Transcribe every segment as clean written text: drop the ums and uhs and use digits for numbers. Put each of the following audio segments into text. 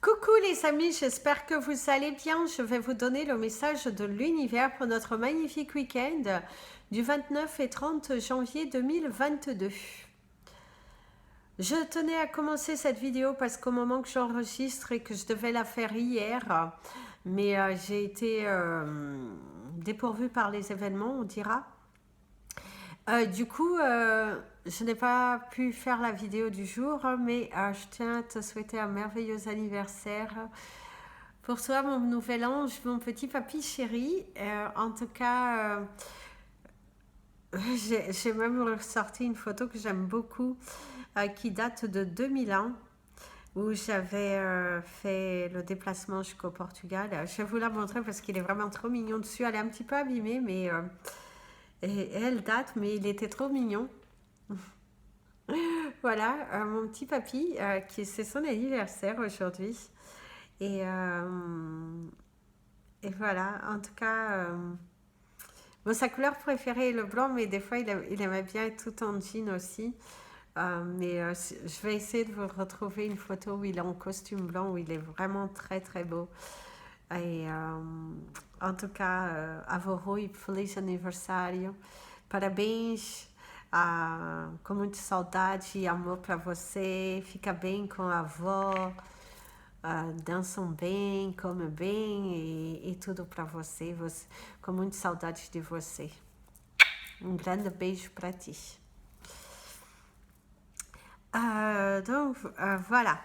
Coucou les amis, j'espère que vous allez bien. Je vais vous donner le message de l'univers pour notre magnifique week-end du 29 et 30 janvier 2022. Je tenais à commencer cette vidéo parce qu'au moment que j'enregistre et que je devais la faire hier, mais j'ai été dépourvue par les événements, on dira. Du coup, je n'ai pas pu faire la vidéo du jour, mais je tiens à te souhaiter un merveilleux anniversaire pour toi, mon nouvel ange, mon petit papy chéri. En tout cas, j'ai même ressorti une photo que j'aime beaucoup, qui date de 2001, où j'avais fait le déplacement jusqu'au Portugal. Je vais vous la montrer parce qu'il est vraiment trop mignon dessus. Elle est un petit peu abîmée, mais et elle date, mais il était trop mignon. Voilà, mon petit papy, qui c'est son anniversaire aujourd'hui. Et, euh, et voilà, en tout cas, bon, sa couleur préférée est le blanc, mais des fois il aimait bien être tout en jean aussi. Mais je vais essayer de vous retrouver une photo où il est en costume blanc, où il est vraiment très très beau. E, en tout cas, Rui, feliz aniversário. Parabéns, com muita saudade e amor para você. Fica bem com a avó, dançam bem, comem bem e tudo para você, com muita saudade de você. Um grande beijo para ti. Voilà.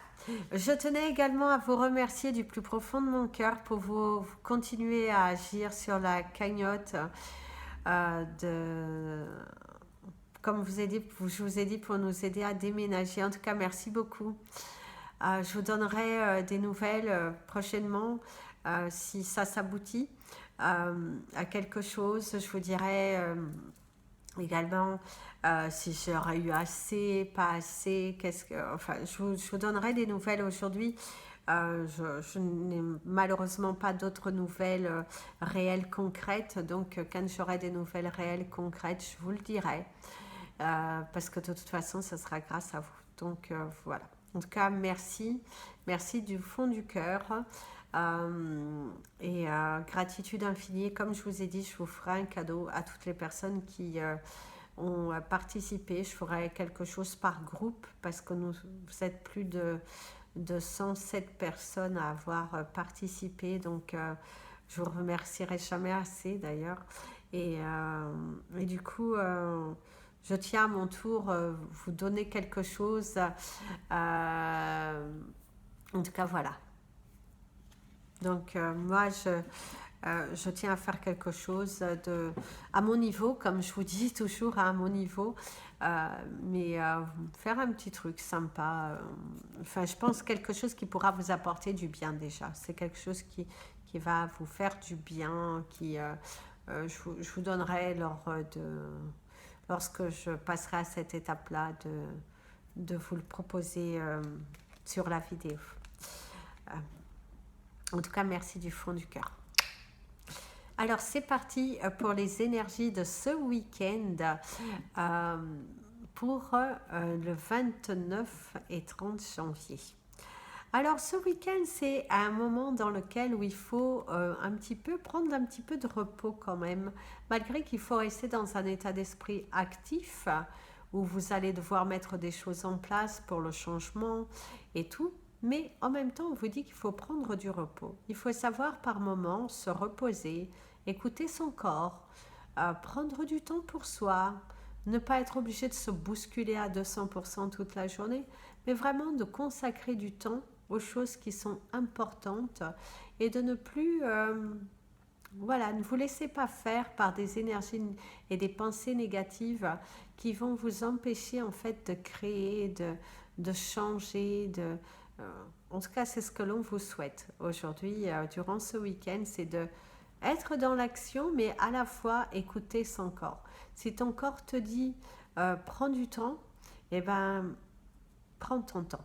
Je tenais également à vous remercier du plus profond de mon cœur pour vous continuer à agir sur la cagnotte comme je vous ai dit, pour nous aider à déménager. En tout cas, merci beaucoup. Je vous donnerai des nouvelles prochainement si ça s'aboutit à quelque chose. Je vous dirai également si j'aurais eu assez, pas assez, enfin, je vous donnerai des nouvelles aujourd'hui. Je n'ai malheureusement pas d'autres nouvelles réelles concrètes, donc quand j'aurai des nouvelles réelles concrètes, je vous le dirai, parce que de toute façon, ça sera grâce à vous. Donc voilà. En tout cas, merci, merci du fond du cœur. Gratitude infinie. Comme je vous ai dit, je vous ferai un cadeau à toutes les personnes qui ont participé. Je ferai quelque chose par groupe parce que vous êtes plus de 107 personnes à avoir participé. Donc, je vous remercierai jamais assez d'ailleurs. Et du coup, je tiens à mon tour vous donner quelque chose. En tout cas, voilà. Donc, moi, je tiens à faire quelque chose à mon niveau, comme je vous dis toujours, à mon niveau, mais faire un petit truc sympa. Enfin, je pense quelque chose qui pourra vous apporter du bien déjà. C'est quelque chose qui va vous faire du bien, je vous donnerai lorsque je passerai à cette étape-là de vous le proposer sur la vidéo. En tout cas, merci du fond du cœur. Alors, c'est parti pour les énergies de ce week-end pour le 29 et 30 janvier. Alors, ce week-end, c'est un moment dans lequel où il faut prendre un petit peu de repos quand même, malgré qu'il faut rester dans un état d'esprit actif, où vous allez devoir mettre des choses en place pour le changement et tout. Mais en même temps, on vous dit qu'il faut prendre du repos. Il faut savoir par moments se reposer, écouter son corps, prendre du temps pour soi, ne pas être obligé de se bousculer à 200% toute la journée, mais vraiment de consacrer du temps aux choses qui sont importantes et de ne plus... voilà, ne vous laissez pas faire par des énergies et des pensées négatives qui vont vous empêcher en fait de créer, de changer, en tout cas, c'est ce que l'on vous souhaite aujourd'hui, durant ce week-end, c'est de être dans l'action, mais à la fois écouter son corps. Si ton corps te dit prends du temps, eh ben prends ton temps.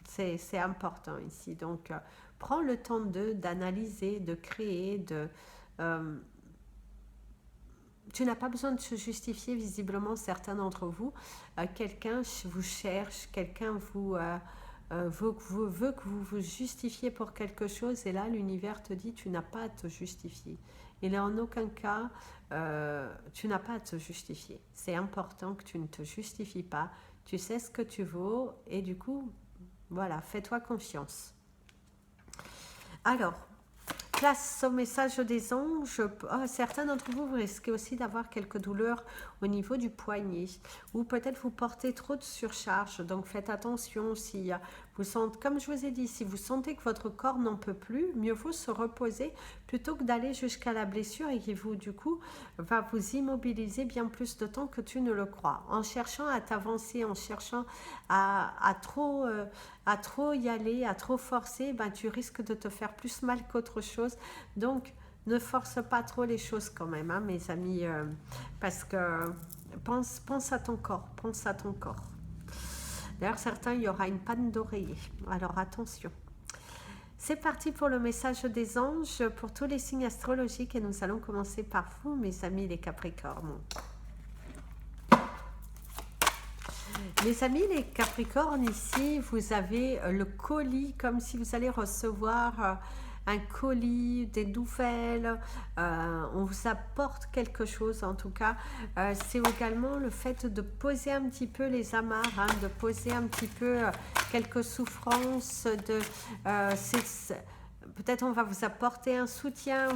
C'est important ici. Donc, prends le temps d'analyser, de créer, tu n'as pas besoin de se justifier, visiblement, certains d'entre vous. Quelqu'un vous cherche, quelqu'un veut que vous vous justifiez pour quelque chose, et là l'univers te dit tu n'as pas à te justifier. Il est en aucun cas, tu n'as pas à te justifier. C'est important que tu ne te justifies pas. Tu sais ce que tu vaux et du coup, voilà, fais-toi confiance. Alors, place au message des anges. Certains d'entre vous, vous risquez aussi d'avoir quelques douleurs au niveau du poignet. Ou peut-être vous portez trop de surcharge. Donc faites attention si vous sentez, comme je vous ai dit, si vous sentez que votre corps n'en peut plus, mieux vaut se reposer plutôt que d'aller jusqu'à la blessure et qui vous, du coup, va vous immobiliser bien plus de temps que tu ne le crois. En cherchant à t'avancer, en cherchant à trop y aller, à trop forcer, ben, tu risques de te faire plus mal qu'autre chose. Donc, ne force pas trop les choses quand même, hein, mes amis, parce que pense à ton corps, pense à ton corps. D'ailleurs, certains, il y aura une panne d'oreiller, alors attention. C'est parti pour le message des anges, pour tous les signes astrologiques, et nous allons commencer par vous, mes amis les Capricornes. Les amis, les Capricornes, ici, vous avez le colis, comme si vous allez recevoir un colis, des nouvelles, on vous apporte quelque chose en tout cas. C'est également le fait de poser un petit peu les amarres, hein, de poser un petit peu quelques souffrances, peut-être on va vous apporter un soutien,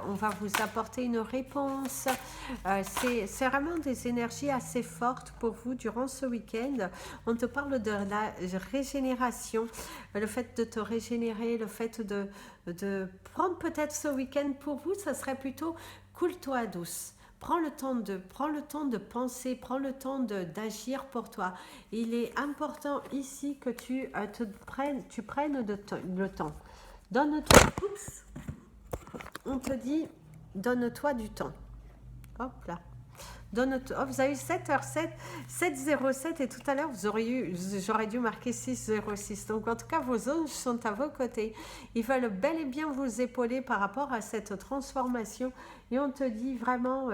on va vous apporter une réponse. C'est vraiment des énergies assez fortes pour vous durant ce week-end. On te parle de la régénération, le fait de te régénérer, le fait de prendre peut-être ce week-end pour vous, ça serait plutôt coule-toi douce. Prends le temps de penser, prends le temps d'agir pour toi. Il est important ici que tu prennes le temps. Donne-toi, on te dit, donne-toi du temps. Hop là. Vous avez eu 7h07, 707 et tout à l'heure j'aurais dû marquer 606. Donc en tout cas vos anges sont à vos côtés. Ils veulent bel et bien vous épauler par rapport à cette transformation. Et on te dit vraiment,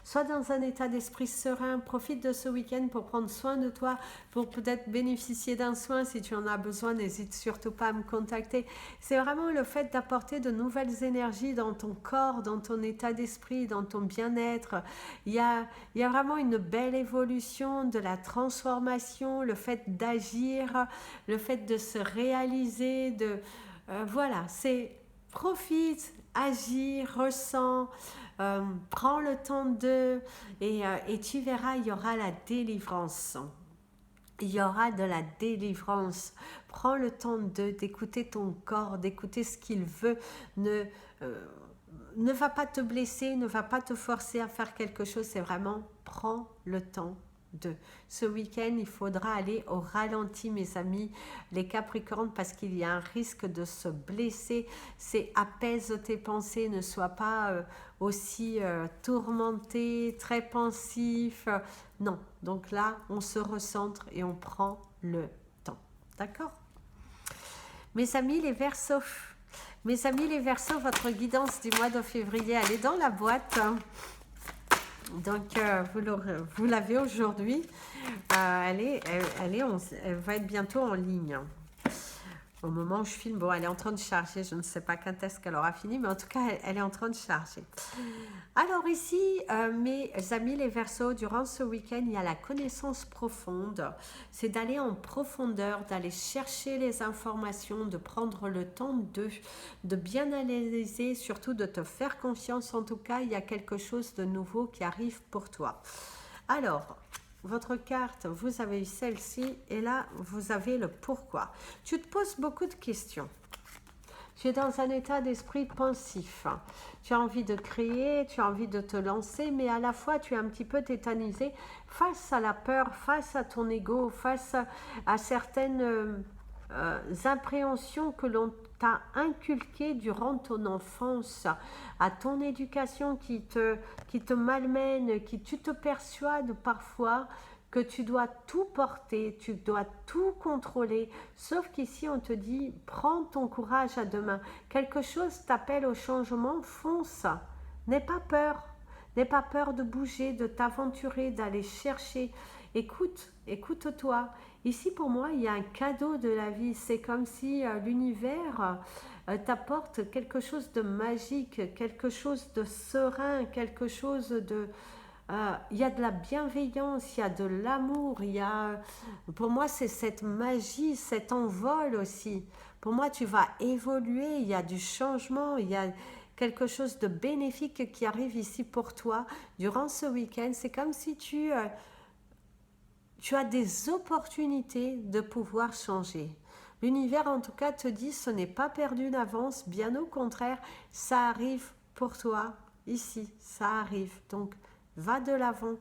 sois dans un état d'esprit serein, profite de ce week-end pour prendre soin de toi, pour peut-être bénéficier d'un soin. Si tu en as besoin, n'hésite surtout pas à me contacter. C'est vraiment le fait d'apporter de nouvelles énergies dans ton corps, dans ton état d'esprit, dans ton bien-être. Il y a vraiment une belle évolution de la transformation, le fait d'agir, le fait de se réaliser, voilà, c'est profite, agis, ressens, prends le temps et tu verras, il y aura la délivrance. Il y aura de la délivrance. Prends le temps d'écouter ton corps, d'écouter ce qu'il veut. Ne va pas te blesser, ne va pas te forcer à faire quelque chose. C'est vraiment, prends le temps de. Ce week-end, il faudra aller au ralenti, mes amis, les Capricornes, parce qu'il y a un risque de se blesser. C'est apaise tes pensées, ne sois pas aussi tourmenté, très pensif. Non, donc là, on se recentre et on prend le temps. D'accord ? Mes amis, les Verseaux. Mes amis les Verseaux, votre guidance du mois de février, elle est dans la boîte. Donc, vous l'avez aujourd'hui. Elle va être bientôt en ligne. Au moment où je filme, bon, elle est en train de charger. Je ne sais pas quand est-ce qu'elle aura fini, mais en tout cas, elle est en train de charger. Alors ici, mes amis les Verseaux, durant ce week-end, il y a la connaissance profonde. C'est d'aller en profondeur, d'aller chercher les informations, de prendre le temps de bien analyser, surtout de te faire confiance. En tout cas, il y a quelque chose de nouveau qui arrive pour toi. Alors, votre carte, vous avez eu celle-ci et là, vous avez le pourquoi. Tu te poses beaucoup de questions. Tu es dans un état d'esprit pensif. Tu as envie de créer, tu as envie de te lancer, mais à la fois, tu es un petit peu tétanisé face à la peur, face à ton ego, face à certaines appréhensions que l'on t'a inculquées durant ton enfance, à ton éducation qui te malmène, tu te persuades parfois que tu dois tout porter, tu dois tout contrôler, sauf qu'ici on te dit, prends ton courage à deux mains, quelque chose t'appelle au changement, fonce, n'aie pas peur de bouger, de t'aventurer, d'aller chercher, écoute-toi, Ici, pour moi, il y a un cadeau de la vie. C'est comme si l'univers t'apporte quelque chose de magique, quelque chose de serein, quelque chose de... il y a de la bienveillance, il y a de l'amour, il y a... Pour moi, c'est cette magie, cet envol aussi. Pour moi, tu vas évoluer, il y a du changement, il y a quelque chose de bénéfique qui arrive ici pour toi durant ce week-end. C'est comme si tu as des opportunités de pouvoir changer. L'univers, en tout cas, te dit ce n'est pas perdu d'avance, bien au contraire, ça arrive pour toi ici, ça arrive. Donc, va de l'avant,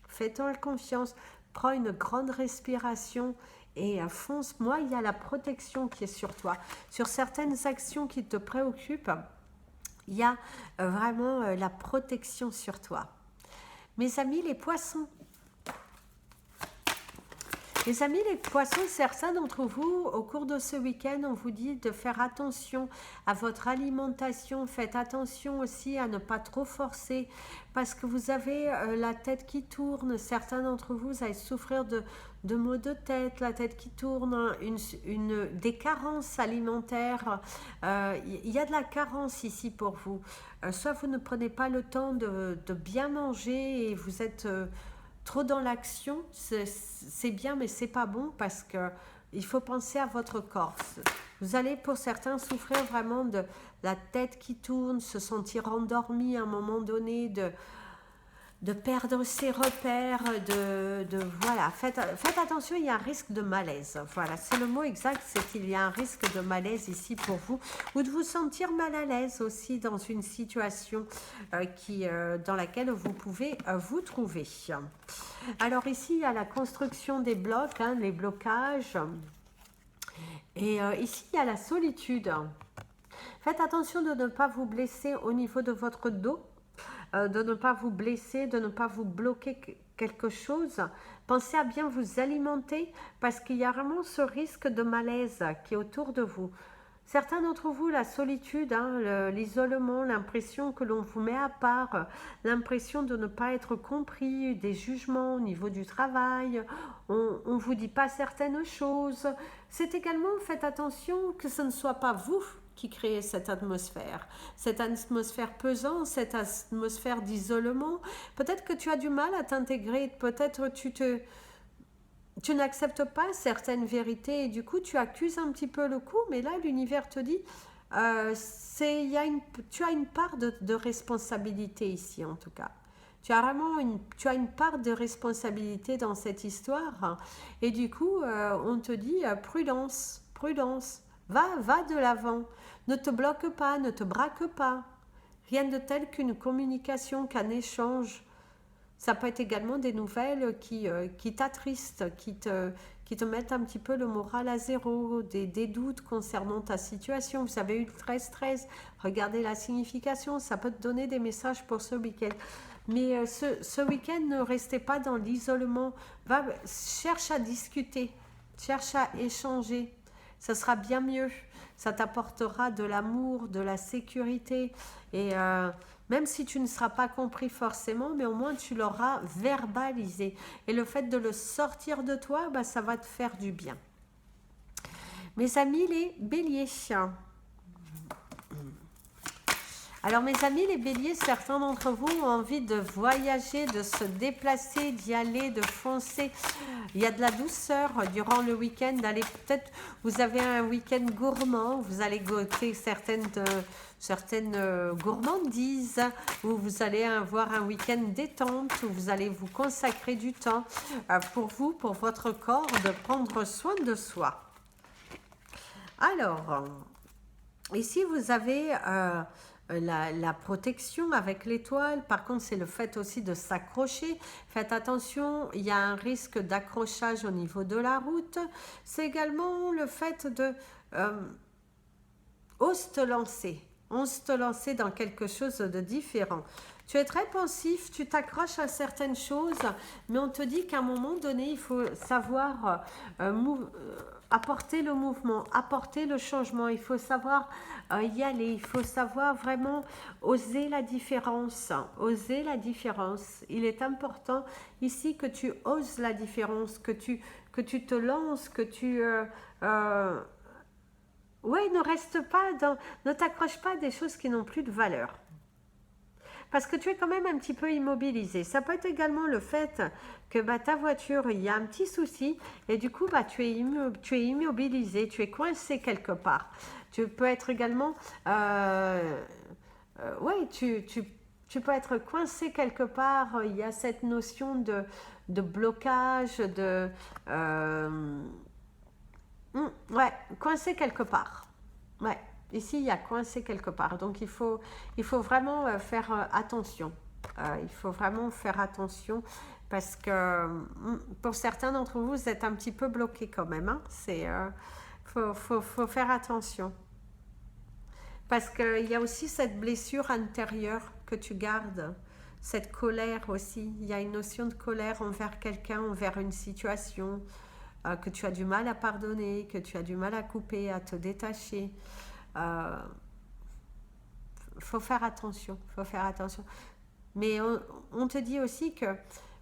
fais-toi confiance, prends une grande respiration et fonce. Moi, il y a la protection qui est sur toi. Sur certaines actions qui te préoccupent, il y a vraiment la protection sur toi. Mes amis, les poissons, les amis, les poissons, certains d'entre vous, au cours de ce week-end, on vous dit de faire attention à votre alimentation. Faites attention aussi à ne pas trop forcer parce que vous avez la tête qui tourne. Certains d'entre vous allez souffrir de maux de tête, la tête qui tourne, des carences alimentaires. Il y a de la carence ici pour vous. Soit vous ne prenez pas le temps de bien manger et vous êtes... trop dans l'action, c'est bien, mais c'est pas bon parce que il faut penser à votre corps. Vous allez pour certains souffrir vraiment de la tête qui tourne, se sentir endormi à un moment donné, de perdre ses repères, voilà, faites attention, il y a un risque de malaise. Voilà, c'est le mot exact, c'est qu'il y a un risque de malaise ici pour vous, ou de vous sentir mal à l'aise aussi dans une situation dans laquelle vous pouvez vous trouver. Alors ici, il y a la construction des blocs, hein, les blocages, et ici, il y a la solitude. Faites attention de ne pas vous blesser au niveau de votre dos, de ne pas vous blesser, de ne pas vous bloquer quelque chose. Pensez à bien vous alimenter parce qu'il y a vraiment ce risque de malaise qui est autour de vous. Certains d'entre vous, la solitude, hein, l'isolement, l'impression que l'on vous met à part, l'impression de ne pas être compris, des jugements au niveau du travail, on ne vous dit pas certaines choses. C'est également, faites attention que ce ne soit pas vous qui créez cette atmosphère pesante, cette atmosphère d'isolement. Peut-être que tu as du mal à t'intégrer, peut-être tu n'acceptes pas certaines vérités et du coup tu accuses un petit peu le coup, mais là l'univers te dit tu as une part de responsabilité ici en tout cas. Tu as vraiment une part de responsabilité dans cette histoire et du coup on te dit prudence, prudence, va de l'avant, ne te bloque pas, ne te braque pas. Rien de tel qu'une communication, qu'un échange. Ça peut être également des nouvelles qui t'attristent, qui te mettent un petit peu le moral à zéro, des doutes concernant ta situation. Vous avez eu le 13-13, regardez la signification, ça peut te donner des messages pour ce week-end. Mais ce week-end, ne restez pas dans l'isolement, cherche à discuter, cherche à échanger, ça sera bien mieux. Ça t'apportera de l'amour, de la sécurité et... même si tu ne seras pas compris forcément, mais au moins tu l'auras verbalisé. Et le fait de le sortir de toi, ça va te faire du bien. Mes amis les béliers. Alors mes amis les béliers, certains d'entre vous ont envie de voyager, de se déplacer, d'y aller, de foncer. Il y a de la douceur durant le week-end. Peut-être vous avez un week-end gourmand, vous allez goûter certaines gourmandises, où vous allez avoir un week-end détente, où vous allez vous consacrer du temps pour vous, pour votre corps, de prendre soin de soi. Alors, ici vous avez... la protection avec l'étoile, par contre c'est le fait aussi de s'accrocher. Faites attention, il y a un risque d'accrochage au niveau de la route. C'est également le fait de ose te lancer dans quelque chose de différent. Tu es très pensif, tu t'accroches à certaines choses, mais on te dit qu'à un moment donné, il faut savoir apporter le mouvement, apporter le changement. Il faut savoir y aller, il faut savoir vraiment oser la différence. Oser la différence. Il est important ici que tu oses la différence, que que tu te lances, que tu... ouais, ne reste pas dans... Ne t'accroche pas à des choses qui n'ont plus de valeur. Parce que tu es quand même un petit peu immobilisé. Ça peut être également le fait que bah, ta voiture, il y a un petit souci et du coup, bah, tu es immobilisé, tu es coincé quelque part. Tu peux être également... ouais, tu peux être coincé quelque part. Il y a cette notion de blocage, ouais, coincé quelque part. Ouais. Ici, il y a coincé quelque part. Donc, il faut vraiment faire attention. Il faut vraiment faire attention parce que pour certains d'entre vous, vous êtes un petit peu bloqués quand même. Hein. Faut faire attention. Parce qu'il y a aussi cette blessure intérieure que tu gardes. Cette colère aussi. Il y a une notion de colère envers quelqu'un, envers une situation que tu as du mal à pardonner, que tu as du mal à couper, à te détacher. Faut faire attention, faut faire attention. Mais on te dit aussi que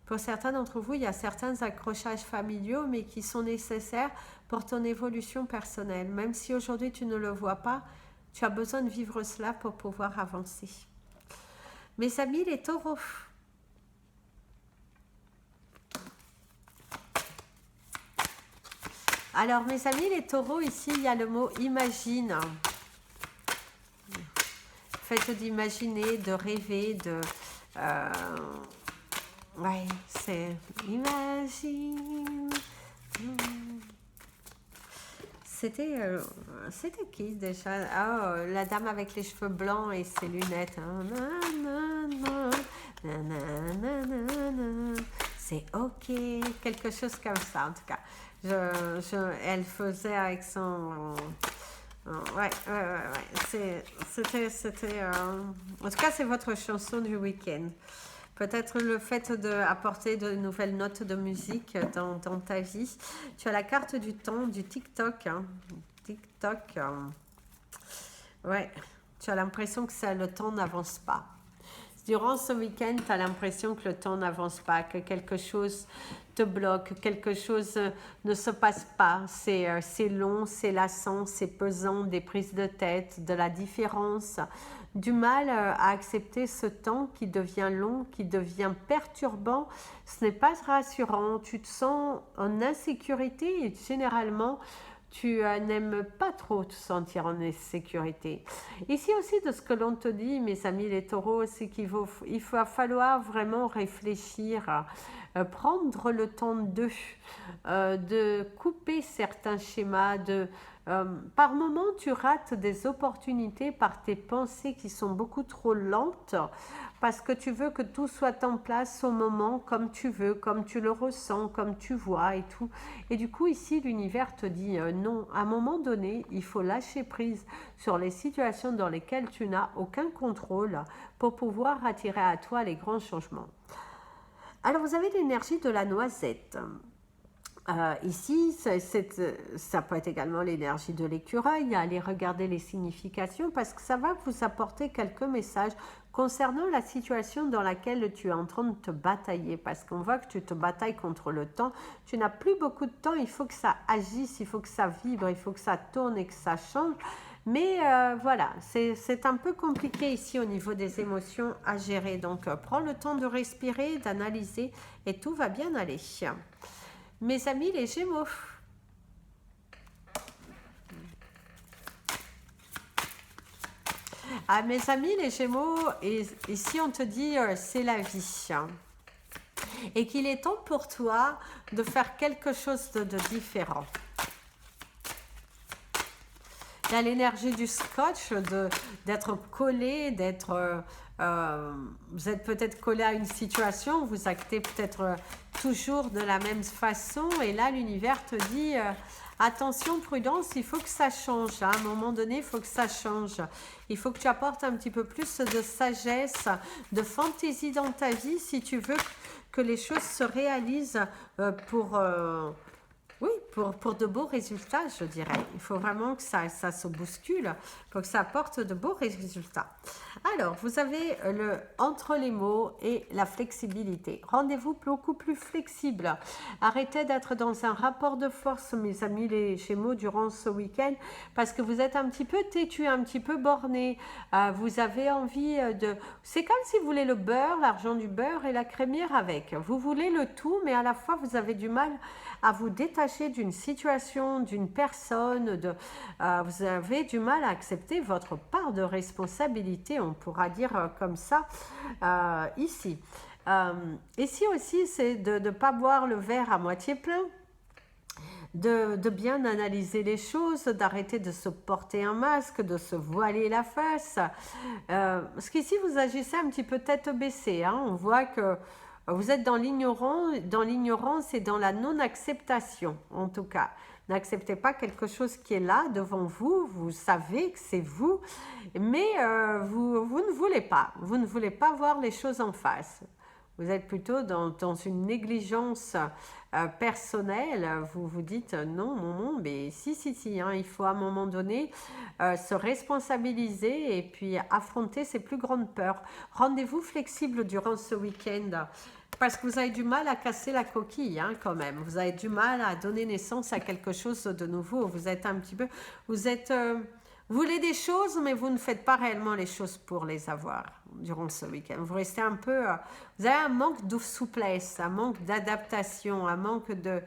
pour certains d'entre vous, il y a certains accrochages familiaux, mais qui sont nécessaires pour ton évolution personnelle. Même si aujourd'hui tu ne le vois pas, tu as besoin de vivre cela pour pouvoir avancer. Mes amis les taureaux. Alors mes amis les taureaux, ici il y a le mot imagine. Faites d'imaginer, de rêver, de... ouais, c'est... Imagine... C'était qui déjà? Oh, la dame avec les cheveux blancs et ses lunettes. C'est ok, quelque chose comme ça en tout cas. Elle faisait avec son... Ouais. C'était... En tout cas, c'est votre chanson du week-end. Peut-être le fait d'apporter de nouvelles notes de musique dans ta vie. Tu as la carte du temps, du TikTok. Hein. TikTok. Ouais, tu as l'impression que le temps n'avance pas. Durant ce week-end, tu as l'impression que le temps n'avance pas, que quelque chose te bloque, quelque chose ne se passe pas. C'est long, c'est lassant, c'est pesant, des prises de tête, de la différence, du mal à accepter ce temps qui devient long, qui devient perturbant. Ce n'est pas rassurant, tu te sens en insécurité et généralement, tu n'aimes pas trop te sentir en sécurité. Ici aussi, de ce que l'on te dit, mes amis les taureaux, c'est qu'il va falloir vraiment réfléchir, prendre le temps de couper certains schémas, par moment, tu rates des opportunités par tes pensées qui sont beaucoup trop lentes parce que tu veux que tout soit en place au moment comme tu veux, comme tu le ressens, comme tu vois et tout. Et du coup, ici, l'univers te dit non. À un moment donné, il faut lâcher prise sur les situations dans lesquelles tu n'as aucun contrôle pour pouvoir attirer à toi les grands changements. Alors, vous avez l'énergie de la noisette. Ici, ça peut être également l'énergie de l'écureuil, aller regarder les significations parce que ça va vous apporter quelques messages concernant la situation dans laquelle tu es en train de te batailler parce qu'on voit que tu te batailles contre le temps, tu n'as plus beaucoup de temps, il faut que ça agisse, il faut que ça vibre, il faut que ça tourne et que ça change. Mais voilà, c'est un peu compliqué ici au niveau des émotions à gérer. Donc, prends le temps de respirer, d'analyser et tout va bien aller. Mes amis les Gémeaux. Ah, mes amis les Gémeaux, et ici on te dit c'est la vie. Et qu'il est temps pour toi de faire quelque chose de différent. Il y a l'énergie du scotch, d'être collé, vous êtes peut-être collé à une situation, vous actez peut-être toujours de la même façon et là l'univers te dit attention, prudence, il faut que ça change, à un moment donné il faut que ça change, il faut que tu apportes un petit peu plus de sagesse, de fantaisie dans ta vie si tu veux que les choses se réalisent pour de beaux résultats, je dirais. Il faut vraiment que ça se bouscule pour que ça apporte de beaux résultats. Alors, vous avez le entre les mots et la flexibilité. Rendez-vous beaucoup plus flexible. Arrêtez d'être dans un rapport de force, mes amis les Gémeaux, durant ce week-end, parce que vous êtes un petit peu têtu, un petit peu borné. Vous avez envie de... C'est comme si vous voulez le beurre, l'argent du beurre et la crémière avec. Vous voulez le tout, mais à la fois, vous avez du mal à vous détacher d'une situation, d'une personne. Vous avez du mal à accepter votre part de responsabilité, on pourra dire comme ça ici. Ici aussi, c'est de ne pas boire le verre à moitié plein, de bien analyser les choses, d'arrêter de se porter un masque, de se voiler la face. Parce qu'ici, vous agissez un petit peu tête baissée. Hein. On voit que vous êtes dans l'ignorance et dans la non-acceptation, en tout cas. N'acceptez pas quelque chose qui est là devant vous, vous savez que c'est vous, mais vous ne voulez pas. Vous ne voulez pas voir les choses en face. Vous êtes plutôt dans une négligence personnelle. Vous vous dites non, mais si, hein, il faut à un moment donné se responsabiliser et puis affronter ses plus grandes peurs. Rendez-vous flexible durant ce week-end. Parce que vous avez du mal à casser la coquille, hein, quand même. Vous avez du mal à donner naissance à quelque chose de nouveau. Vous êtes un petit peu... Vous voulez des choses, mais vous ne faites pas réellement les choses pour les avoir durant ce week-end. Vous restez un peu... vous avez un manque de souplesse, un manque d'adaptation, un manque de...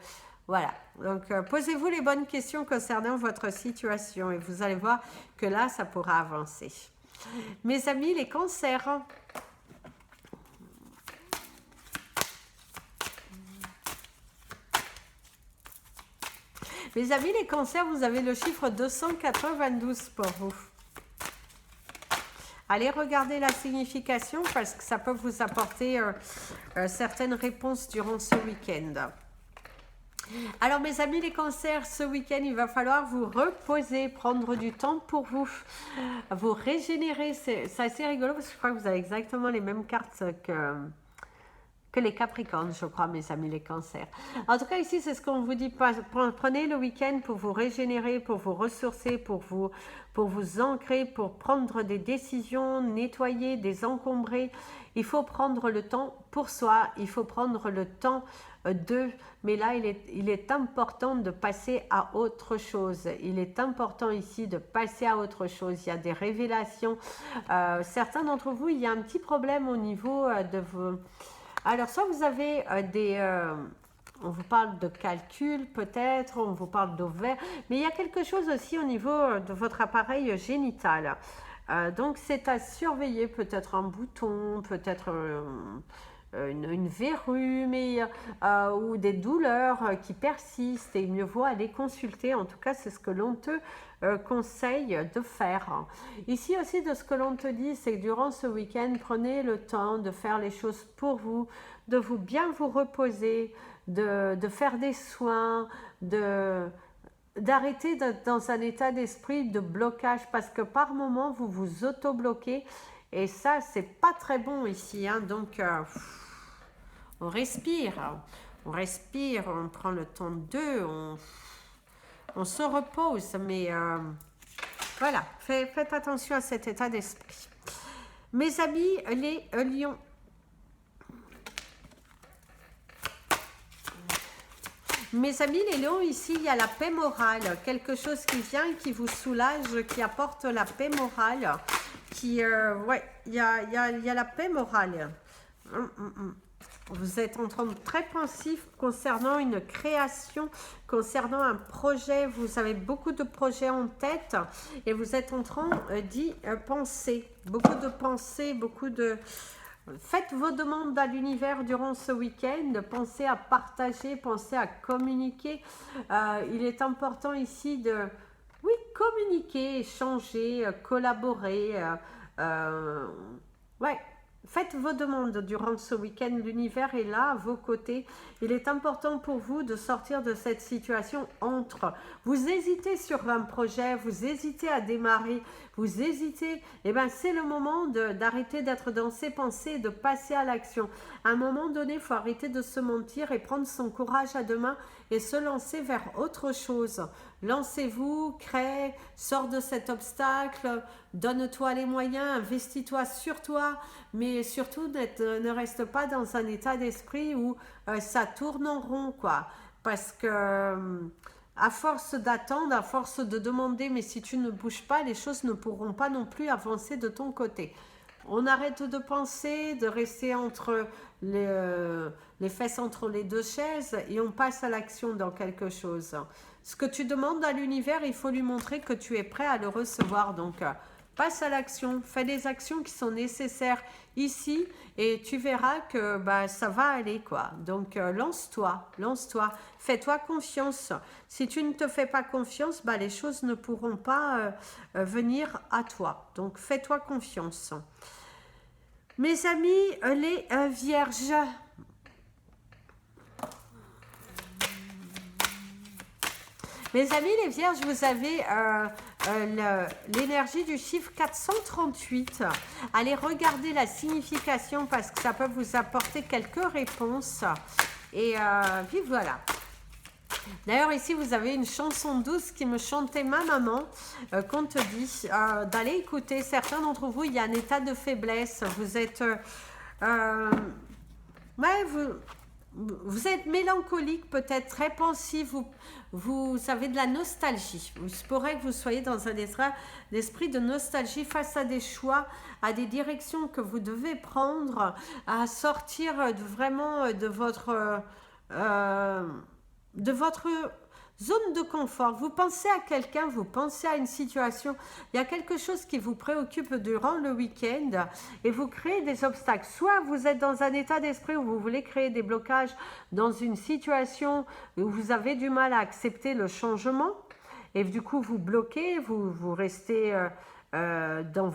Voilà. Donc, posez-vous les bonnes questions concernant votre situation et vous allez voir que là, ça pourra avancer. Mes amis, les cancers... Mes amis, les cancers, vous avez le chiffre 292 pour vous. Allez regarder la signification parce que ça peut vous apporter certaines réponses durant ce week-end. Alors mes amis les cancers, ce week-end, il va falloir vous reposer, prendre du temps pour vous, vous régénérer. C'est assez rigolo parce que je crois que vous avez exactement les mêmes cartes que les Capricornes, je crois, mes amis les cancers. En tout cas, ici, c'est ce qu'on vous dit. Prenez le week-end pour vous régénérer, pour vous ressourcer, pour vous ancrer, pour prendre des décisions, nettoyer, désencombrer. Il faut prendre le temps pour soi, il faut prendre le temps mais là, il est important de passer à autre chose. Il est important ici de passer à autre chose. Il y a des révélations. Certains d'entre vous, il y a un petit problème au niveau de vos... Alors, soit vous avez on vous parle de calcul peut-être, on vous parle d'ovaire, mais il y a quelque chose aussi au niveau de votre appareil génital. Donc, c'est à surveiller, peut-être un bouton, peut-être une verrue, ou des douleurs qui persistent, et mieux vaut aller consulter. En tout cas, c'est ce que l'on te conseille de faire. Ici aussi, de ce que l'on te dit, c'est que durant ce week-end, prenez le temps de faire les choses pour vous, de bien vous reposer, de faire des soins, d'arrêter d'être dans un état d'esprit de blocage, parce que par moment, vous vous auto-bloquez, et ça, c'est pas très bon ici, hein. Donc, on respire, on prend le temps d'eux, on se repose, mais voilà, faites attention à cet état d'esprit. Mes amis, les lions. Mes amis les lions, ici, il y a la paix morale, quelque chose qui vient, qui vous soulage, qui apporte la paix morale, ouais, il y a la paix morale. Vous êtes en train de très pensif concernant une création, concernant un projet. Vous avez beaucoup de projets en tête et vous êtes en train d'y penser. Beaucoup de pensées, beaucoup de... Faites vos demandes à l'univers durant ce week-end. Pensez à partager, pensez à communiquer. Il est important ici de... Oui, communiquer, échanger, collaborer. Ouais. Faites vos demandes durant ce week-end. L'univers est là, à vos côtés. Il est important pour vous de sortir de cette situation entre. Vous hésitez sur un projet, vous hésitez à démarrer, vous hésitez. Eh bien, c'est le moment d'arrêter d'être dans ses pensées et de passer à l'action. À un moment donné, il faut arrêter de se mentir et prendre son courage à deux mains et se lancer vers autre chose. Lancez-vous, crée, sors de cet obstacle, donne-toi les moyens, investis-toi sur toi, mais surtout ne reste pas dans un état d'esprit où ça tourne en rond, quoi. Parce que à force d'attendre, à force de demander, mais si tu ne bouges pas, les choses ne pourront pas non plus avancer de ton côté. On arrête de penser, de rester entre les fesses entre les deux chaises et on passe à l'action dans quelque chose. Ce que tu demandes à l'univers, il faut lui montrer que tu es prêt à le recevoir. Donc, passe à l'action, fais les actions qui sont nécessaires ici et tu verras que bah, ça va aller, quoi. Donc, lance-toi, fais-toi confiance. Si tu ne te fais pas confiance, bah, les choses ne pourront pas venir à toi. Donc, fais-toi confiance. Mes amis, les vierges, mes amis les vierges, vous avez l'énergie du chiffre 438. Allez regarder la signification parce que ça peut vous apporter quelques réponses. Et puis voilà. D'ailleurs, ici, vous avez une chanson douce qui me chantait ma maman, qu'on te dit d'aller écouter. Certains d'entre vous, il y a un état de faiblesse. Vous êtes... ouais, vous êtes mélancolique, peut-être très pensif, vous avez de la nostalgie. Il se pourrait que vous soyez dans un état d'esprit de nostalgie face à des choix, à des directions que vous devez prendre, à sortir vraiment de votre zone de confort. Vous pensez à quelqu'un, vous pensez à une situation, il y a quelque chose qui vous préoccupe durant le week-end et vous créez des obstacles. Soit vous êtes dans un état d'esprit où vous voulez créer des blocages dans une situation où vous avez du mal à accepter le changement et du coup vous bloquez, vous restez dans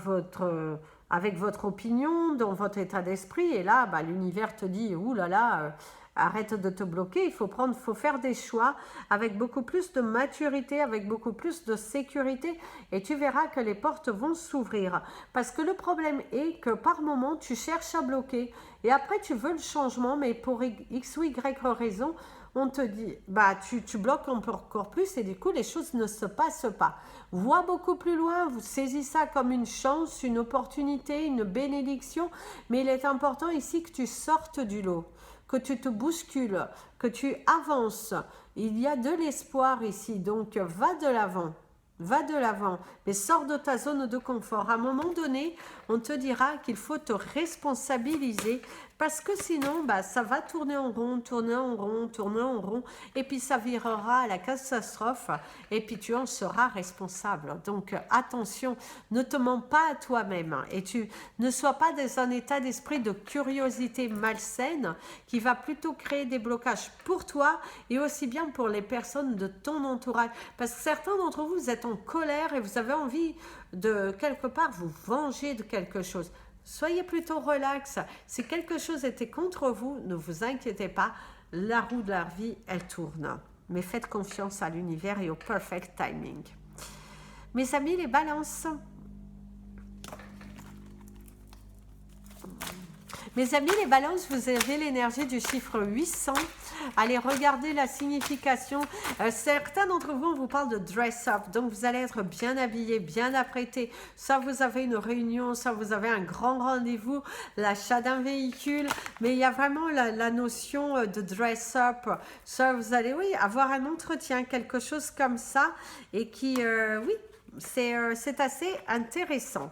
avec votre opinion, dans votre état d'esprit et là bah, l'univers te dit ouh là là, arrête de te bloquer, il faut faire des choix avec beaucoup plus de maturité, avec beaucoup plus de sécurité et tu verras que les portes vont s'ouvrir. Parce que le problème est que par moment, tu cherches à bloquer et après tu veux le changement, mais pour X ou Y raison, on te dit, bah tu bloques encore plus et du coup les choses ne se passent pas. Vois beaucoup plus loin, vous saisissez ça comme une chance, une opportunité, une bénédiction, mais il est important ici que tu sortes du lot, que tu te bouscules, que tu avances. Il y a de l'espoir ici, donc va de l'avant. Va de l'avant, mais sors de ta zone de confort. À un moment donné, on te dira qu'il faut te responsabiliser parce que sinon, bah, ça va tourner en rond, tourner en rond, tourner en rond et puis ça virera à la catastrophe et puis tu en seras responsable. Donc attention, ne te mens pas à toi-même et tu ne sois pas dans un état d'esprit de curiosité malsaine qui va plutôt créer des blocages pour toi et aussi bien pour les personnes de ton entourage. Parce que certains d'entre vous, vous êtes en colère et vous avez envie de quelque part vous venger de quelque chose. Soyez plutôt relax. Si quelque chose était contre vous, ne vous inquiétez pas. La roue de la vie, elle tourne. Mais faites confiance à l'univers et au perfect timing. Mes amis, les balances. Mes amis, les balances, vous avez l'énergie du chiffre 800. Allez regarder la signification. Certains d'entre vous, on vous parle de dress up. Donc, vous allez être bien habillé, bien apprêté. Soit vous avez une réunion, soit vous avez un grand rendez-vous, l'achat d'un véhicule. Mais il y a vraiment la notion de dress up. Soit vous allez, oui, avoir un entretien, quelque chose comme ça. Et qui, oui, c'est assez intéressant.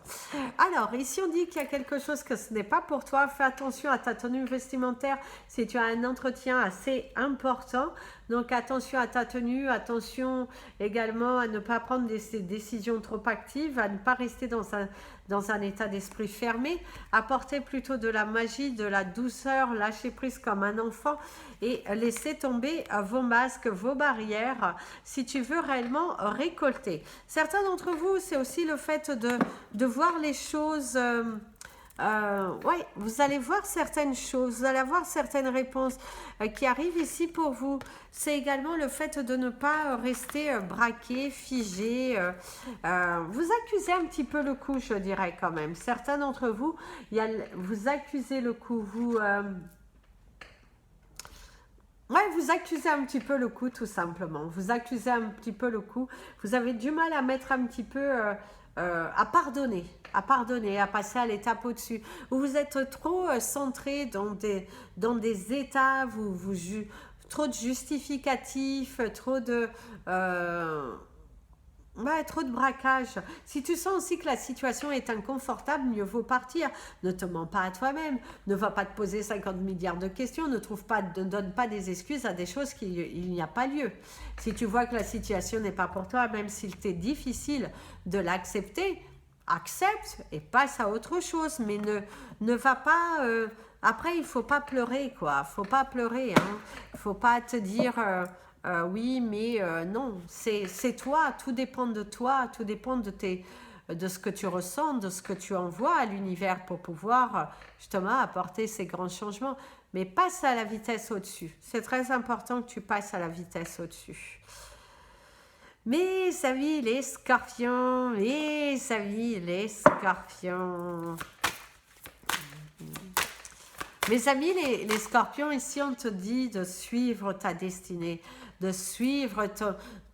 Alors, ici on dit qu'il y a quelque chose que ce n'est pas pour toi. Fais attention à ta tenue vestimentaire si tu as un entretien assez important. Donc, attention à ta tenue, attention également à ne pas prendre des décisions trop actives, à ne pas rester dans un état d'esprit fermé. Apporter plutôt de la magie, de la douceur, lâcher prise comme un enfant et laisser tomber vos masques, vos barrières si tu veux réellement récolter. Certains d'entre vous, c'est aussi le fait de voir les choses Ouais, vous allez voir certaines choses, vous allez avoir certaines réponses qui arrivent ici pour vous. C'est également le fait de ne pas rester braqué, figé. Vous accusez un petit peu le coup, je dirais quand même. Certains d'entre vous, vous accusez le coup, ouais, vous accusez un petit peu le coup, tout simplement. Vous accusez un petit peu le coup. Vous avez du mal à mettre un petit peu, à pardonner, à passer à l'étape au-dessus. Ou vous êtes trop centré dans des états, trop de justificatifs, ouais, trop de braquage. Si tu sens aussi que la situation est inconfortable, mieux vaut partir. Ne te mens pas à toi-même. Ne va pas te poser 50 milliards de questions. Ne donne pas des excuses à des choses qu'il n'y a pas lieu. Si tu vois que la situation n'est pas pour toi, même s'il t'est difficile de l'accepter, accepte et passe à autre chose. Mais ne va pas... après, il ne faut pas pleurer, quoi. Il ne faut pas pleurer. Hein. Il ne faut pas te dire... oui, mais non, c'est toi, tout dépend de toi, tout dépend de ce que tu ressens, de ce que tu envoies à l'univers pour pouvoir justement apporter ces grands changements. Mais passe à la vitesse au-dessus. C'est très important que tu passes à la vitesse au-dessus. Mes amis les scorpions, mes amis les scorpions. Mes amis les scorpions, ici on te dit de suivre ta destinée, de suivre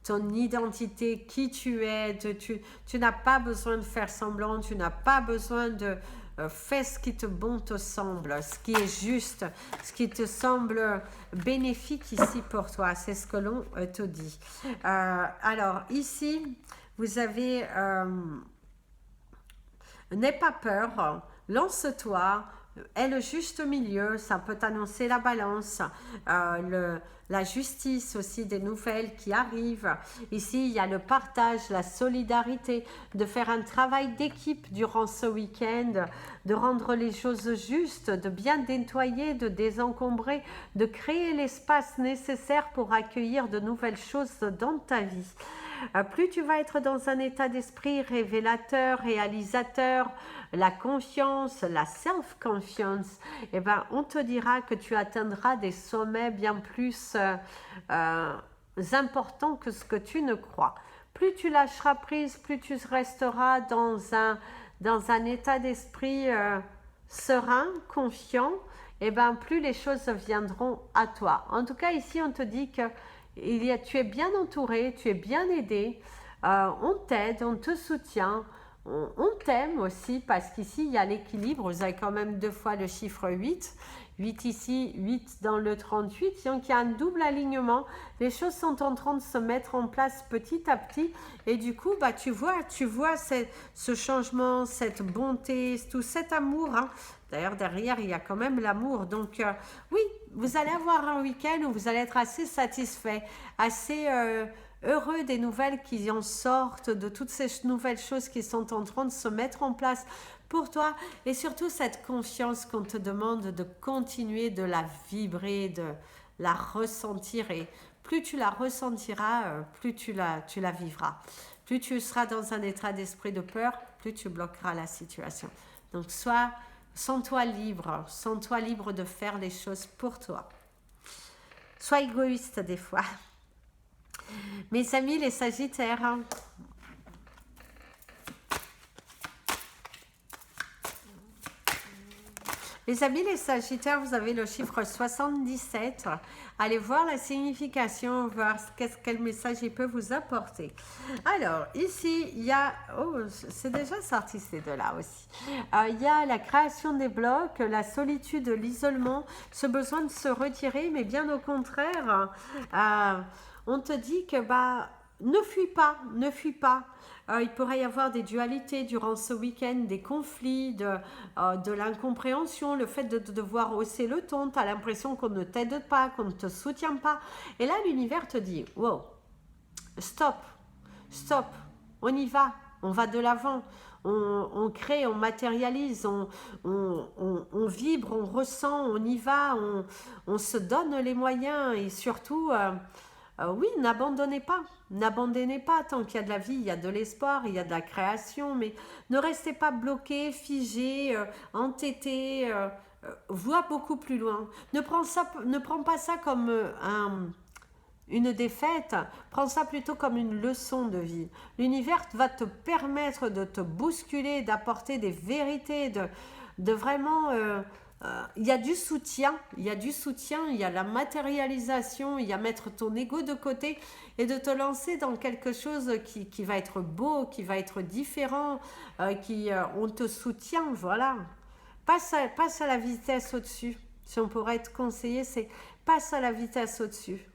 ton identité, qui tu es. Tu n'as pas besoin de faire semblant, tu n'as pas besoin de faire ce qui te semble, ce qui est juste, ce qui te semble bénéfique ici pour toi. C'est ce que l'on te dit. Alors ici, vous avez... n'aie pas peur, lance-toi, est le juste milieu, ça peut annoncer la balance, la justice aussi, des nouvelles qui arrivent. Ici, il y a le partage, la solidarité, de faire un travail d'équipe durant ce week-end, de rendre les choses justes, de bien nettoyer, de désencombrer, de créer l'espace nécessaire pour accueillir de nouvelles choses dans ta vie. Plus tu vas être dans un état d'esprit révélateur, réalisateur, la confiance, la self-confiance, eh ben, on te dira que tu atteindras des sommets bien plus importants que ce que tu ne crois. Plus tu lâcheras prise, plus tu resteras dans un état d'esprit serein, confiant, eh ben, plus les choses viendront à toi. En tout cas, ici, on te dit que tu es bien entouré, tu es bien aidé, on t'aide, on te soutient, on t'aime aussi parce qu'ici il y a l'équilibre, vous avez quand même 2 fois le chiffre 8, 8 ici, 8 dans le 38, donc il y a un double alignement, les choses sont en train de se mettre en place petit à petit et du coup bah, tu vois ce changement, cette bonté, tout cet amour, hein. D'ailleurs, derrière, il y a quand même l'amour. Donc, oui, vous allez avoir un week-end où vous allez être assez satisfait, assez heureux des nouvelles qui en sortent, de toutes ces nouvelles choses qui sont en train de se mettre en place pour toi. Et surtout, cette confiance qu'on te demande de continuer de la vibrer, de la ressentir. Et plus tu la ressentiras, plus tu la vivras. Plus tu seras dans un état d'esprit de peur, plus tu bloqueras la situation. Donc, sens-toi libre de faire les choses pour toi. Sois égoïste des fois. Mes amis les Sagittaires, les amis les Sagittaires, vous avez le chiffre 77. Allez voir la signification, voir quel message il peut vous apporter. Alors, ici, il y a... Oh, c'est déjà sorti ces deux-là aussi. Il y a la création des blocs, la solitude, l'isolement, ce besoin de se retirer, mais bien au contraire, on te dit que ne fuis pas. Il pourrait y avoir des dualités durant ce week-end, des conflits, de l'incompréhension, le fait de devoir hausser le ton, tu as l'impression qu'on ne t'aide pas, qu'on ne te soutient pas. Et là, l'univers te dit, wow, stop, on y va, on va de l'avant. On crée, on matérialise, on vibre, on ressent, on y va, on se donne les moyens et surtout... oui, n'abandonnez pas, tant qu'il y a de la vie, il y a de l'espoir, il y a de la création, mais ne restez pas bloqué, figé, entêté, vois beaucoup plus loin. Ne prends pas ça comme une défaite, prends ça plutôt comme une leçon de vie. L'univers va te permettre de te bousculer, d'apporter des vérités, de vraiment... il y a du soutien, il y a la matérialisation, il y a mettre ton ego de côté et de te lancer dans quelque chose qui va être beau, qui va être différent, on te soutient, voilà. Passe à la vitesse au-dessus. Si on pourrait te conseiller, c'est passe à la vitesse au-dessus.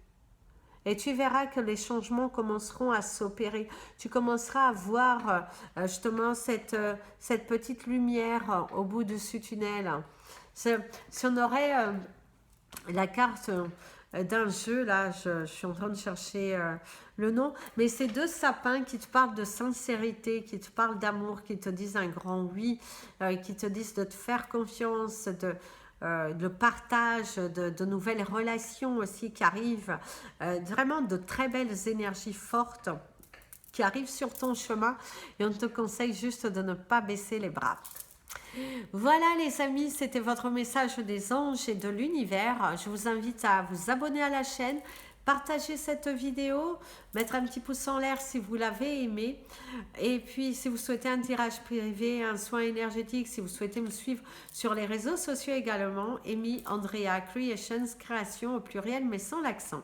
Et tu verras que les changements commenceront à s'opérer. Tu commenceras à voir justement cette petite lumière au bout de ce tunnel. Si on aurait la carte d'un jeu, là, je suis en train de chercher le nom, mais c'est deux sapins qui te parlent de sincérité, qui te parlent d'amour, qui te disent un grand oui, qui te disent de te faire confiance, de partage, de nouvelles relations aussi qui arrivent, vraiment de très belles énergies fortes qui arrivent sur ton chemin et on te conseille juste de ne pas baisser les bras. Voilà les amis, c'était votre message des anges et de l'univers. Je vous invite à vous abonner à la chaîne, partager cette vidéo, mettre un petit pouce en l'air si vous l'avez aimé. Et puis si vous souhaitez un tirage privé, un soin énergétique, si vous souhaitez me suivre sur les réseaux sociaux également, Amy Andrea Creations, création au pluriel mais sans l'accent.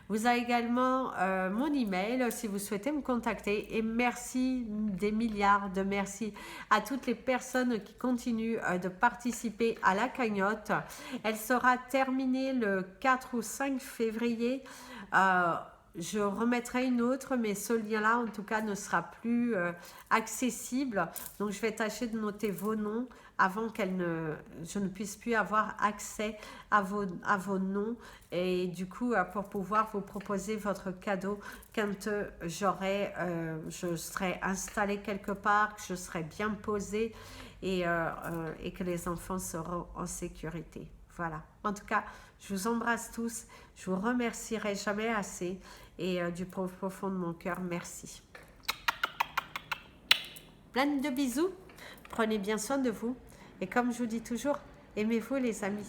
Vous avez également mon email si vous souhaitez me contacter. Et merci des milliards de merci à toutes les personnes qui continuent de participer à la cagnotte. Elle sera terminée le 4 ou 5 février. Je remettrai une autre, mais ce lien-là, en tout cas, ne sera plus accessible. Donc, je vais tâcher de noter vos noms avant je ne puisse plus avoir accès à vos noms. Et du coup, pour pouvoir vous proposer votre cadeau quand je serai installée quelque part, que je serai bien posée et que les enfants seront en sécurité. Voilà. En tout cas, je vous embrasse tous. Je vous remercierai jamais assez. Et du profond de mon cœur, merci. Plein de bisous. Prenez bien soin de vous. Et comme je vous dis toujours, aimez-vous les amis.